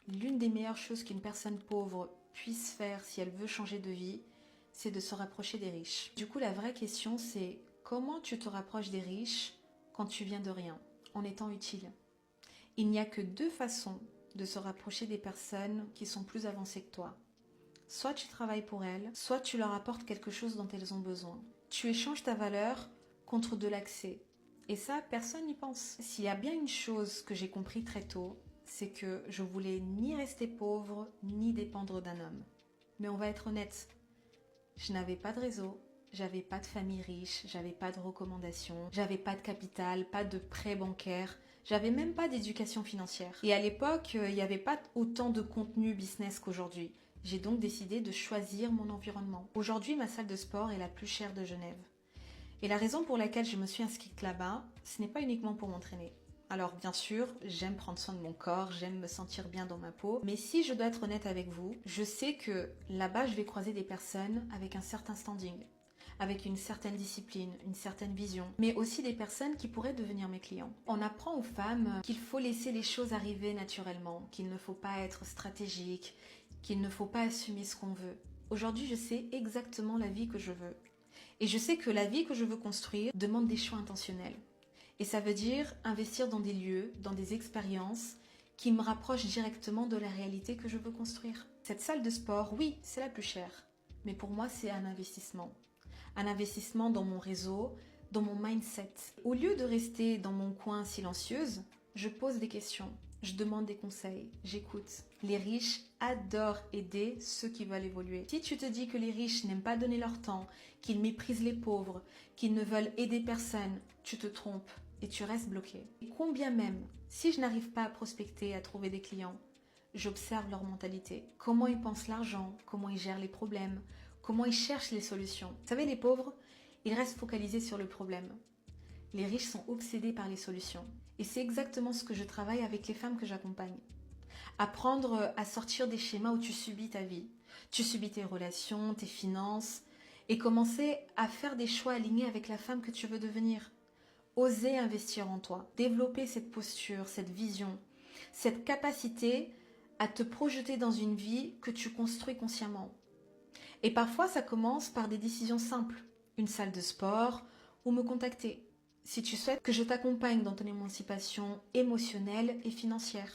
L'une des meilleures choses qu'une personne pauvre puisse faire si elle veut changer de vie, c'est de se rapprocher des riches. Du coup, la vraie question, c'est comment tu te rapproches des riches quand tu viens de rien, en étant utile. Il n'y a que deux façons de se rapprocher des personnes qui sont plus avancées que toi. Soit tu travailles pour elles, soit tu leur apportes quelque chose dont elles ont besoin. Tu échanges ta valeur contre de l'accès. Et ça, personne n'y pense. S'il y a bien une chose que j'ai compris très tôt, c'est que je voulais ni rester pauvre, ni dépendre d'un homme. Mais on va être honnête, je n'avais pas de réseau, j'avais pas de famille riche, j'avais pas de recommandations, j'avais pas de capital, pas de prêt bancaire, j'avais même pas d'éducation financière. Et à l'époque, il n'y avait pas autant de contenu business qu'aujourd'hui. J'ai donc décidé de choisir mon environnement. Aujourd'hui, ma salle de sport est la plus chère de Genève. Et la raison pour laquelle je me suis inscrite là-bas, ce n'est pas uniquement pour m'entraîner. Alors bien sûr, j'aime prendre soin de mon corps, j'aime me sentir bien dans ma peau, mais si je dois être honnête avec vous, je sais que là-bas je vais croiser des personnes avec un certain standing, avec une certaine discipline, une certaine vision, mais aussi des personnes qui pourraient devenir mes clients. On apprend aux femmes qu'il faut laisser les choses arriver naturellement, qu'il ne faut pas être stratégique, qu'il ne faut pas assumer ce qu'on veut. Aujourd'hui, je sais exactement la vie que je veux. Et je sais que la vie que je veux construire demande des choix intentionnels. Et ça veut dire investir dans des lieux, dans des expériences qui me rapprochent directement de la réalité que je veux construire. Cette salle de sport, oui, c'est la plus chère. Mais pour moi, c'est un investissement. Un investissement dans mon réseau, dans mon mindset. Au lieu de rester dans mon coin silencieuse, je pose des questions, je demande des conseils, j'écoute. Les riches adorent aider ceux qui veulent évoluer. Si tu te dis que les riches n'aiment pas donner leur temps, qu'ils méprisent les pauvres, qu'ils ne veulent aider personne, tu te trompes et tu restes bloqué. Et combien même, si je n'arrive pas à prospecter, à trouver des clients, j'observe leur mentalité. Comment ils pensent l'argent, comment ils gèrent les problèmes, comment ils cherchent les solutions. Vous savez, les pauvres, ils restent focalisés sur le problème. Les riches sont obsédés par les solutions. Et c'est exactement ce que je travaille avec les femmes que j'accompagne. Apprendre à sortir des schémas où tu subis ta vie. Tu subis tes relations, tes finances, et commencer à faire des choix alignés avec la femme que tu veux devenir. Oser investir en toi, développer cette posture, cette vision, cette capacité à te projeter dans une vie que tu construis consciemment. Et parfois, ça commence par des décisions simples. Une salle de sport ou me contacter si tu souhaites que je t'accompagne dans ton émancipation émotionnelle et financière.